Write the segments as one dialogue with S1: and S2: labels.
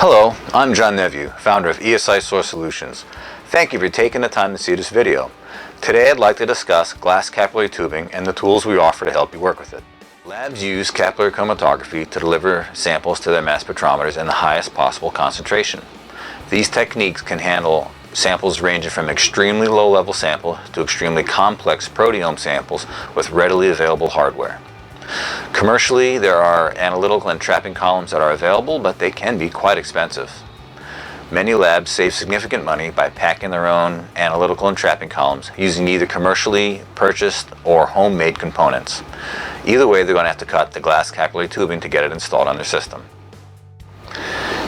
S1: Hello, I'm John Nevue, founder of ESI Source Solutions. Thank you for taking the time to see this video. Today I'd like to discuss glass capillary tubing and the tools we offer to help you work with it. Labs use capillary chromatography to deliver samples to their mass spectrometers in the highest possible concentration. These techniques can handle samples ranging from extremely low-level samples to extremely complex proteome samples with readily available hardware. Commercially, there are analytical and trapping columns that are available, but they can be quite expensive. Many labs save significant money by packing their own analytical and trapping columns using either commercially purchased or homemade components. Either way, they're going to have to cut the glass capillary tubing to get it installed on their system.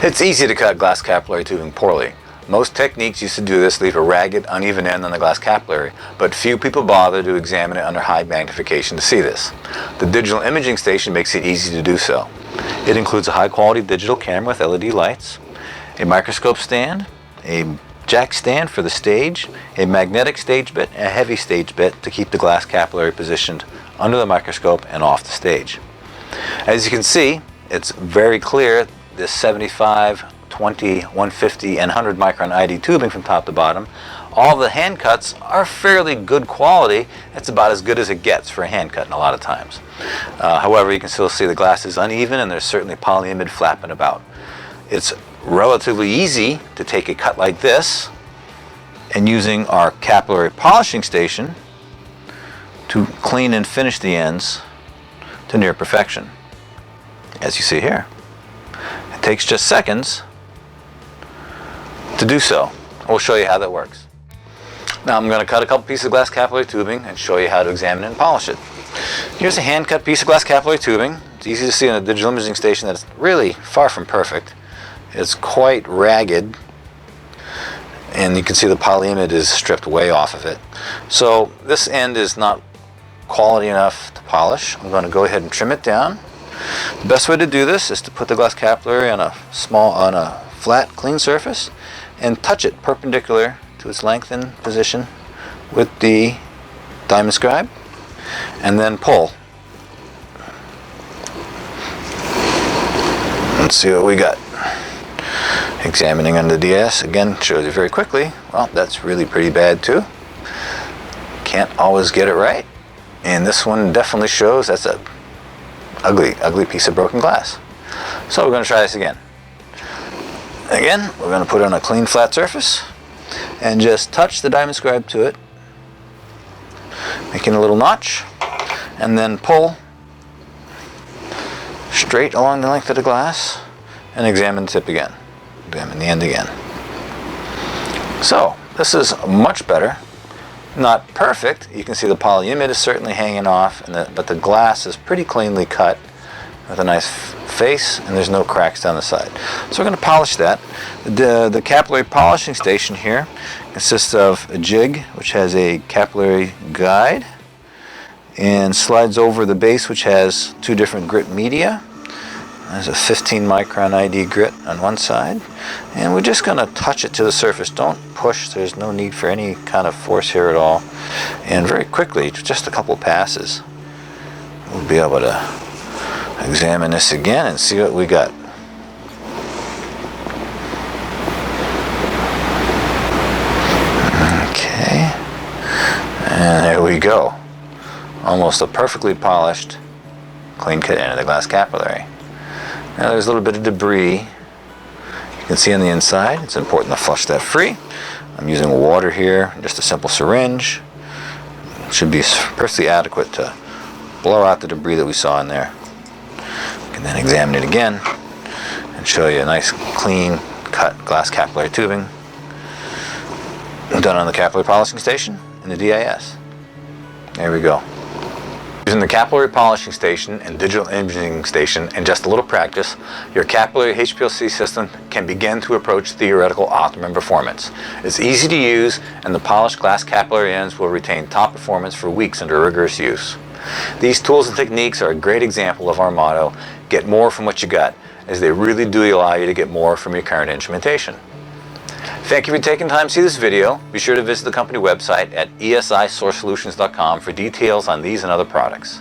S1: It's easy to cut glass capillary tubing poorly. Most techniques used to do this leave a ragged, uneven end on the glass capillary, but few people bother to examine it under high magnification to see this. The digital imaging station makes it easy to do so. It includes a high-quality digital camera with LED lights, a microscope stand, a jack stand for the stage, a magnetic stage bit, and a heavy stage bit to keep the glass capillary positioned under the microscope and off the stage. As you can see, it's very clear this 75, 20, 150, and 100 micron ID tubing from top to bottom. All the hand cuts are fairly good quality. It's about as good as it gets for a hand cut a lot of times. However, you can still see the glass is uneven and there's certainly polyimide flapping about. It's relatively easy to take a cut like this and using our capillary polishing station to clean and finish the ends to near perfection. As you see here, it takes just seconds to do so. We'll show you how that works. Now I'm going to cut a couple pieces of glass capillary tubing and show you how to examine it and polish it. Here's a hand cut piece of glass capillary tubing. It's easy to see on a digital imaging station that it's really far from perfect. It's quite ragged and you can see the polyimide is stripped way off of it. So this end is not quality enough to polish. I'm going to go ahead and trim it down. The best way to do this is to put the glass capillary on a flat, clean surface and touch it perpendicular to its lengthened position with the diamond scribe and then pull. Let's see what we got. Examining under the DS again shows you very quickly, well, that's really pretty bad too. Can't always get it right. And this one definitely shows that's a ugly piece of broken glass. So we're going to try this again. Again, we're going to put it on a clean flat surface and just touch the diamond scribe to it, making a little notch, and then pull straight along the length of the glass and examine the tip again, examine the end again. So this is much better. Not perfect. You can see the polyimide is certainly hanging off, but the glass is pretty cleanly cut with a nice face and there's no cracks down the side. So we're going to polish that. The capillary polishing station here consists of a jig which has a capillary guide and slides over the base which has two different grit media. There's a 15 micron ID grit on one side and we're just going to touch it to the surface. Don't push, there's no need for any kind of force here at all, and very quickly, just a couple passes, we'll be able to examine this again and see what we got. Okay, and there we go. Almost a perfectly polished, clean cut end of the glass capillary. Now there's a little bit of debris you can see on the inside. It's important to flush that free. I'm using water here, just a simple syringe. It should be perfectly adequate to blow out the debris that we saw in there. We can then examine it again and show you a nice clean cut glass capillary tubing done on the capillary polishing station in the DIS. There we go. Using the capillary polishing station and digital imaging station and just a little practice, your capillary HPLC system can begin to approach theoretical optimum performance. It's easy to use and the polished glass capillary ends will retain top performance for weeks under rigorous use. These tools and techniques are a great example of our motto, get more from what you got, as they really do allow you to get more from your current instrumentation. Thank you for taking time to see this video. Be sure to visit the company website at esisourcesolutions.com for details on these and other products.